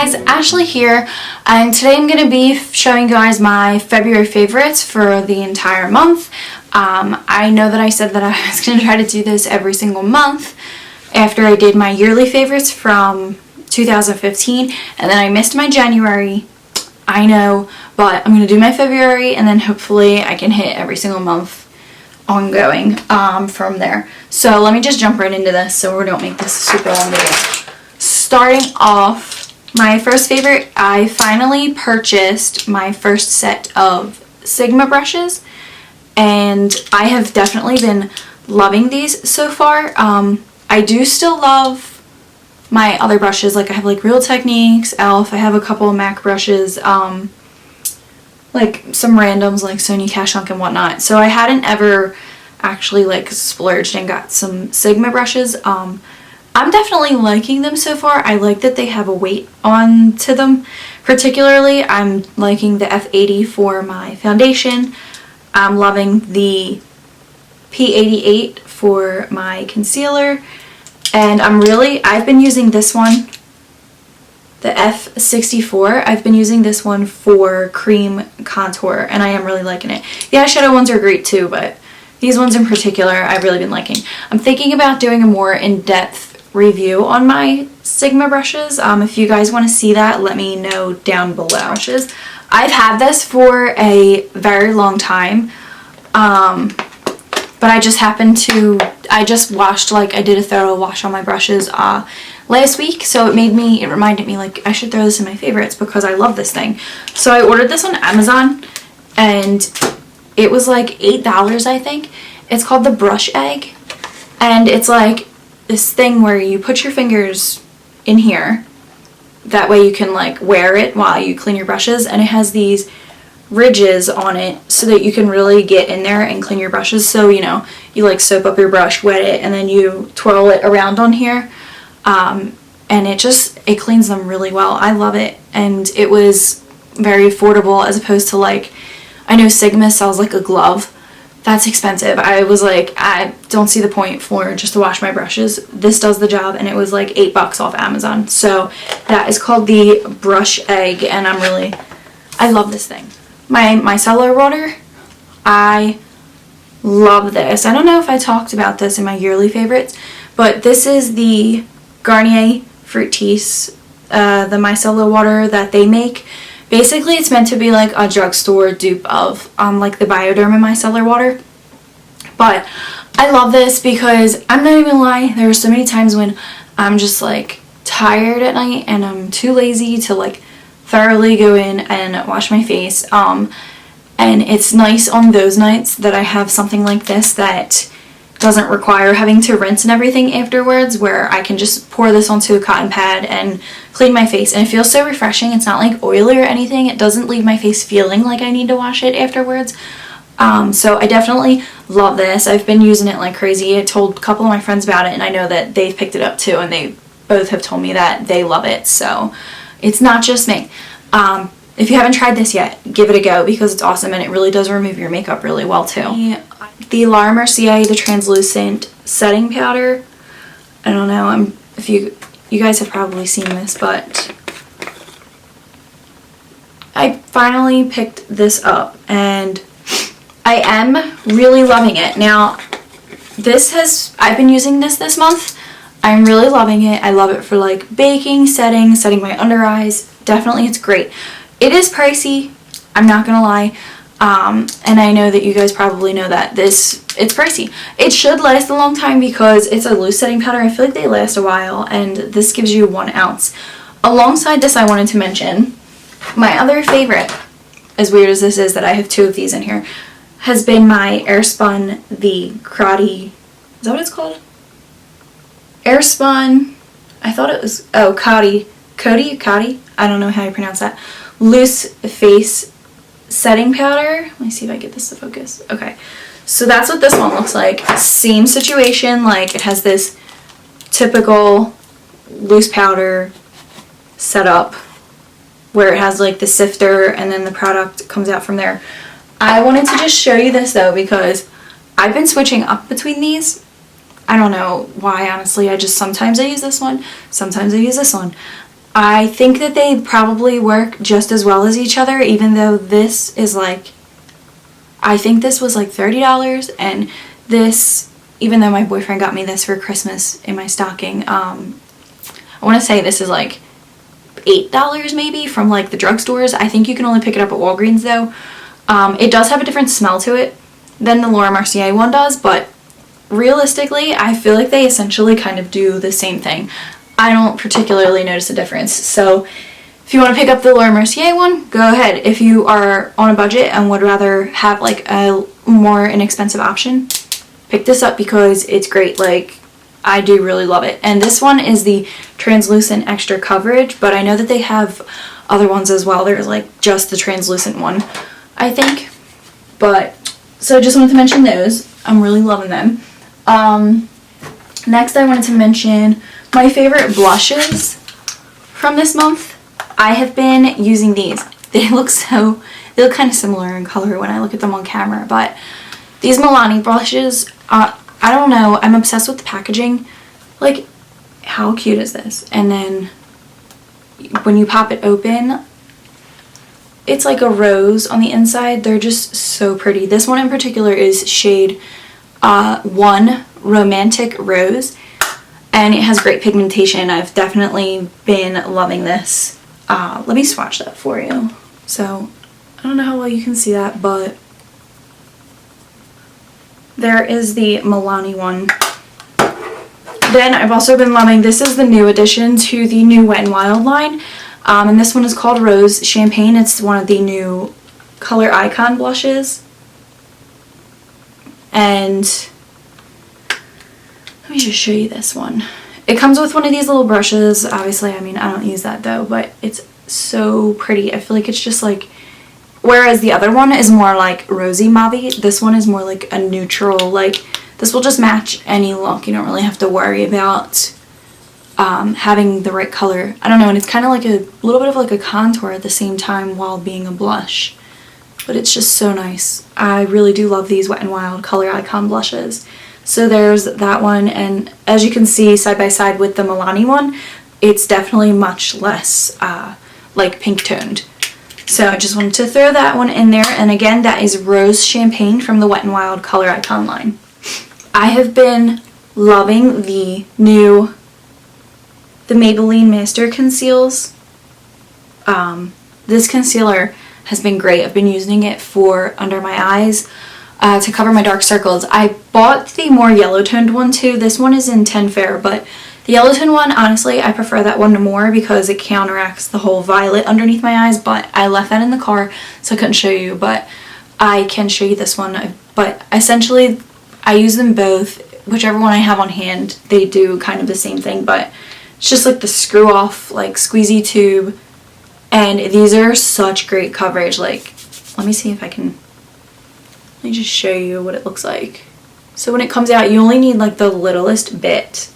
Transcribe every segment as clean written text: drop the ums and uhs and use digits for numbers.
guys, Ashley here, and today I'm going to be showing you guys my February favorites for the entire month. I know that I said that I was going to try to do this every single month after I did my yearly favorites from 2015, and then I missed my January. I know, but I'm going to do my February, and then hopefully I can hit every single month ongoing from there. So let me just jump right into this so we don't make this a super long video. Starting off, my first favorite, I finally purchased my first set of Sigma brushes, and I have definitely been loving these so far. I do still love my other brushes, like I have like Real Techniques, e.l.f., I have a couple of MAC brushes, like some randoms like Sony Cash Unk and whatnot. So I hadn't ever actually like splurged and got some Sigma brushes. I'm definitely liking them so far. I like that they have a weight on to them. Particularly, I'm liking the F80 for my foundation. I'm loving the P88 for my concealer. And I've been using this one, the F64. I've been using this one for cream contour, and I am really liking it. The eyeshadow ones are great too, but these ones in particular I've really been liking. I'm thinking about doing a more in-depth review on my Sigma brushes. If you guys want to see that, let me know down below. I've had this for a very long time, but I just washed, like I did a thorough wash on my brushes last week, so it reminded me like I should throw this in my favorites because I love this thing. So I ordered this on Amazon, and it was like $8, I think. It's called the Brush Egg, and it's like this thing where you put your fingers in here, that way you can like wear it while you clean your brushes, and it has these ridges on it so that you can really get in there and clean your brushes. So you like soap up your brush, wet it, and then you twirl it around on here, and it cleans them really well. I love it, and it was very affordable as opposed to, like, I know Sigma sells like a glove. That's expensive. I was like, I don't see the point for just to wash my brushes. This does the job, and it was like $8 off Amazon. So that is called the Brush Egg, and I love this thing. My micellar water, I love this. I don't know if I talked about this in my yearly favorites, but this is the Garnier Fructis, the micellar water that they make. Basically, it's meant to be like a drugstore dupe of like the Bioderma micellar water. But I love this because I'm not even gonna lie, there are so many times when I'm just like tired at night and I'm too lazy to like thoroughly go in and wash my face. And it's nice on those nights that I have something like this that doesn't require having to rinse and everything afterwards, where I can just pour this onto a cotton pad and clean my face, and it feels so refreshing. It's not like oily or anything. It doesn't leave my face feeling like I need to wash it afterwards. So I definitely love this. I've been using it like crazy. I told a couple of my friends about it, and I know that they've picked it up too, and they both have told me that they love it. So it's not just me. If you haven't tried this yet, give it a go because it's awesome, and it really does remove your makeup really well too. The Laura Mercier, the translucent setting powder. I don't know, if you guys have probably seen this, but I finally picked this up and I am really loving it. Now, I've been using this month. I'm really loving it. I love it for like baking, setting my under eyes. Definitely, it's great. It is pricey, I'm not gonna lie. And I know that you guys probably know that it's pricey. It should last a long time because it's a loose setting powder. I feel like they last a while, and this gives you 1 ounce. Alongside this, I wanted to mention my other favorite, as weird as this is that I have 2 of these in here, has been my Airspun, the Crotty, is that what it's called? Airspun, I thought it was, Cotty, I don't know how you pronounce that, loose face setting powder. Let me see if I get this to focus. Okay, so that's what this one looks like. Same situation, like it has this typical loose powder setup where it has like the sifter and then the product comes out from there. I wanted to just show you this though because I've been switching up between these. I don't know why, honestly. Sometimes I use this one, sometimes I use this one. I think that they probably work just as well as each other, even though this is like, I think this was like $30, and this, even though my boyfriend got me this for Christmas in my stocking, I want to say this is like $8 maybe from like the drugstores. I think you can only pick it up at Walgreens though. It does have a different smell to it than the Laura Mercier one does, but realistically, I feel like they essentially kind of do the same thing. I don't particularly notice a difference. So if you want to pick up the Laura Mercier one, go ahead. If you are on a budget and would rather have like a more inexpensive option, pick this up because it's great. Like, I do really love it. And this one is the translucent extra coverage, but I know that they have other ones as well. There's like just the translucent one, I think. But so I just wanted to mention those. I'm really loving them. Next I wanted to mention my favorite blushes from this month. I have been using these. They look kind of similar in color when I look at them on camera, but these Milani blushes, I don't know, I'm obsessed with the packaging. Like, how cute is this? And then when you pop it open, it's like a rose on the inside. They're just so pretty. This one in particular is shade 1 Romantic Rose, and it has great pigmentation. I've definitely been loving this. Let me swatch that for you. So I don't know how well you can see that, but there is the Milani one. Then I've also been loving, this is the new addition to the new Wet n Wild line, and this one is called Rose Champagne. It's one of the new Color Icon blushes. And let me just show you this one. It comes with one of these little brushes. Obviously, I mean, I don't use that though, but it's so pretty. I feel like it's just like, whereas the other one is more like rosy mauve, this one is more like a neutral, like this will just match any look. You don't really have to worry about having the right color. I don't know, and it's kind of like a little bit of like a contour at the same time while being a blush. But it's just so nice. I really do love these Wet n Wild Color Icon blushes. So there's that one, and as you can see side by side with the Milani one, it's definitely much less like pink toned. So I just wanted to throw that one in there, and again, that is Rose Champagne from the Wet n Wild Color Icon line. I have been loving the Maybelline Master Conceals. This concealer has been great. I've been using it for under my eyes to cover my dark circles. I bought the more yellow toned one too. This one is in 10 Fair, but the yellow toned one, honestly, I prefer that one more because it counteracts the whole violet underneath my eyes, but I left that in the car so I couldn't show you, but I can show you this one. But essentially, I use them both. Whichever one I have on hand, they do kind of the same thing, but it's just like the screw off, like squeezy tube, and these are such great coverage. Like, let me see if I can, let me just show you what it looks like. So when it comes out, you only need like the littlest bit.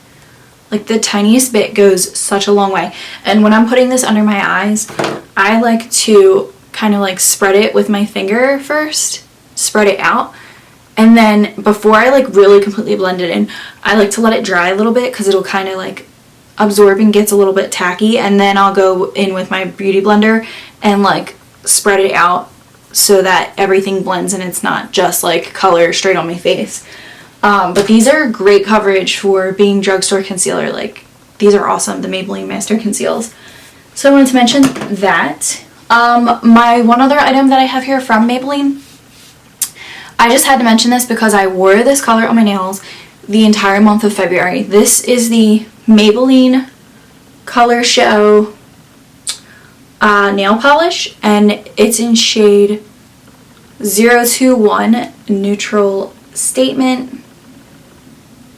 Like the tiniest bit goes such a long way. And when I'm putting this under my eyes, I like to kind of like spread it with my finger first, spread it out. And then before I like really completely blend it in, I like to let it dry a little bit because it'll kind of like absorb and gets a little bit tacky. And then I'll go in with my beauty blender and like spread it out so that everything blends and it's not just like color straight on my face. But these are great coverage for being drugstore concealer. Like, these are awesome, the Maybelline Master Conceals. So I wanted to mention that. My one other item that I have here from Maybelline, I just had to mention this because I wore this color on my nails the entire month of February. This is the Maybelline Color Show nail polish, and it's in shade 021 Neutral Statement.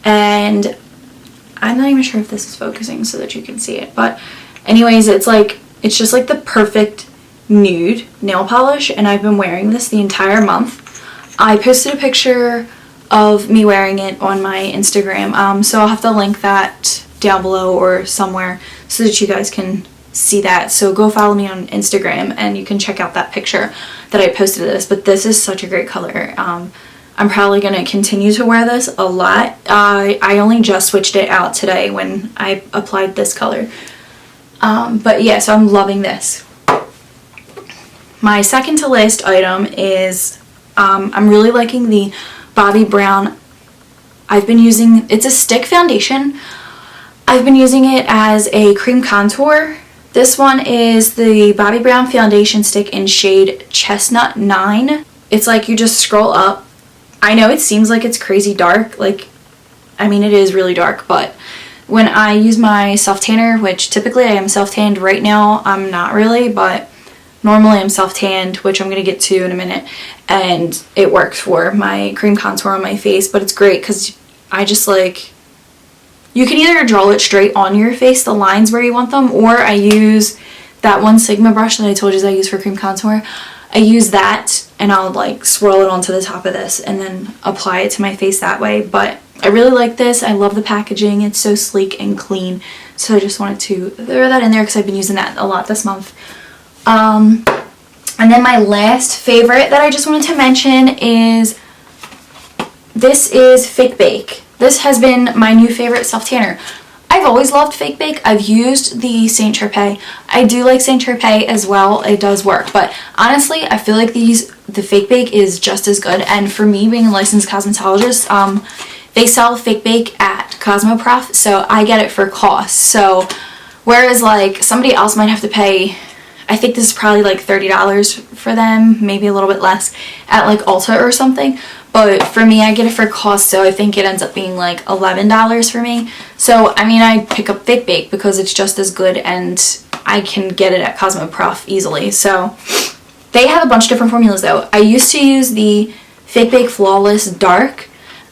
And I'm not even sure if this is focusing so that you can see it, but anyways, it's just like the perfect nude nail polish, and I've been wearing this the entire month. I posted a picture of me wearing it on my Instagram, so I'll have to link that down below or somewhere so that you guys can see that. So go follow me on Instagram and you can check out that picture that I posted of this. But this is such a great color. I'm probably going to continue to wear this a lot. I only just switched it out today when I applied this color. But yeah, so I'm loving this. My second to last item is I'm really liking the Bobbi Brown. I've been using, it's a stick foundation. I've been using it as a cream contour. This one is the Bobbi Brown foundation stick in shade Chestnut 9. It's like you just scroll up. I know it seems like it's crazy dark, like, I mean, it is really dark, but when I use my self-tanner, which typically I am self-tanned, right now I'm not really, but normally I'm self-tanned, which I'm going to get to in a minute, and it works for my cream contour on my face, but it's great because I just like, you can either draw it straight on your face, the lines where you want them, or I use that one Sigma brush that I told you I use for cream contour. I use that and I'll like swirl it onto the top of this and then apply it to my face that way. But I really like this. I love the packaging. It's so sleek and clean. So I just wanted to throw that in there because I've been using that a lot this month. And then my last favorite that I just wanted to mention is, this is Fake Bake. This has been my new favorite self-tanner. I've always loved Fake Bake. I've used the Saint Tropez. I do like Saint Tropez as well. It does work. But honestly, I feel like the Fake Bake is just as good. And for me, being a licensed cosmetologist, they sell Fake Bake at Cosmoprof, so I get it for cost. So whereas like somebody else might have to pay, I think this is probably like $30 for them, maybe a little bit less at like Ulta or something. But for me, I get it for cost, so I think it ends up being like $11 for me. So, I mean, I pick up Fake Bake because it's just as good and I can get it at Cosmoprof easily. So, they have a bunch of different formulas though. I used to use the Fake Bake Flawless Dark,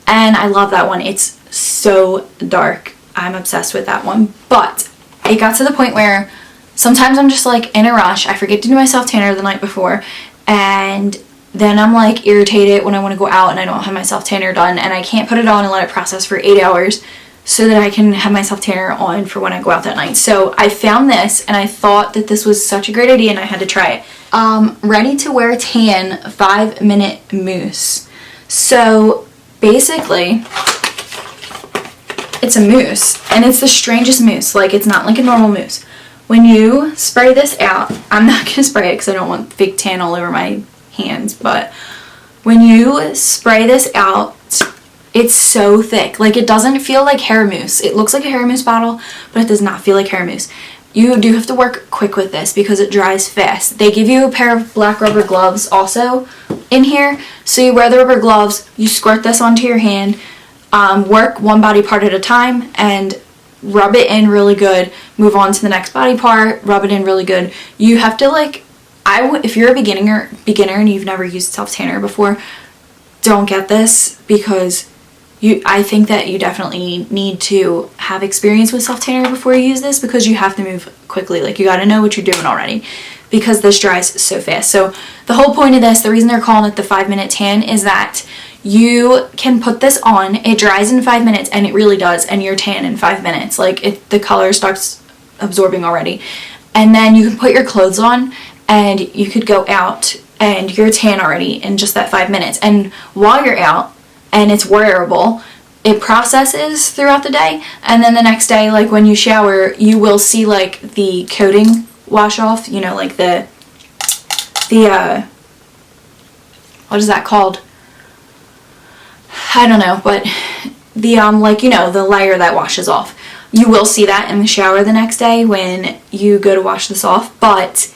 and I love that one. It's so dark. I'm obsessed with that one. But it got to the point where sometimes I'm just like in a rush. I forget to do my self-tanner the night before, and then I'm like irritated when I want to go out and I don't have my self-tanner done, and I can't put it on and let it process for 8 hours so that I can have my self-tanner on for when I go out that night. So I found this and I thought that this was such a great idea and I had to try it. Ready to Wear Tan 5-minute mousse. So basically, it's a mousse, and it's the strangest mousse. Like, it's not like a normal mousse. When you spray this out, I'm not going to spray it because I don't want fake tan all over my hands, but when you spray this out, it's so thick. Like, it doesn't feel like hair mousse. It looks like a hair mousse bottle, but it does not feel like hair mousse. You do have to work quick with this because it dries fast. They give you a pair of black rubber gloves also in here, so you wear the rubber gloves, you squirt this onto your hand, work one body part at a time and rub it in really good, move on to the next body part, rub it in really good. You have to like, if you're a beginner and you've never used self-tanner before, don't get this because I think that you definitely need to have experience with self-tanner before you use this because you have to move quickly. Like, you got to know what you're doing already because this dries so fast. So the whole point of this, the reason they're calling it the 5-minute tan, is that you can put this on, it dries in 5 minutes, and it really does, and you're tan in 5 minutes. Like, the color starts absorbing already. And then you can put your clothes on and you could go out and you're tan already in just that 5 minutes. And while you're out and it's wearable, it processes throughout the day, and then the next day, like when you shower, you will see like the coating wash off, you know, like the what is that called? I don't know, but the like, you know, the layer that washes off. You will see that in the shower the next day when you go to wash this off, but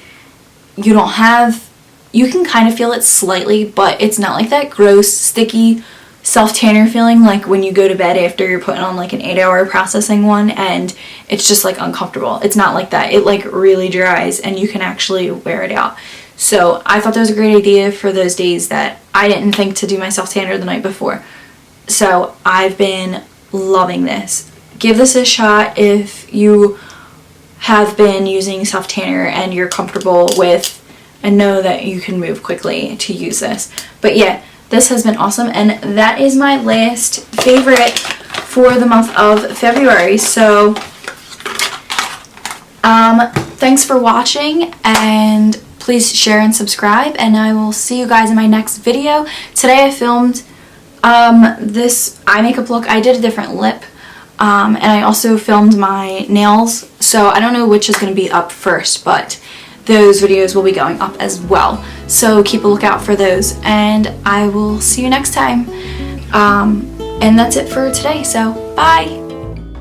you don't have, you can kind of feel it slightly, but it's not like that gross, sticky self-tanner feeling like when you go to bed after you're putting on like an 8-hour processing one and it's just like uncomfortable. It's not like that. It like really dries and you can actually wear it out. So I thought that was a great idea for those days that I didn't think to do my self-tanner the night before. So I've been loving this. Give this a shot if you have been using self-tanner and you're comfortable with and know that you can move quickly to use this. But yeah, this has been awesome, and that is my last favorite for the month of February. So thanks for watching, and please share and subscribe, and I will see you guys in my next video. Today I filmed this eye makeup look. I did a different lip, and I also filmed my nails, So I don't know which is going to be up first, but those videos will be going up as well. So keep a lookout for those, and I will see you next time. And that's it for today, so bye!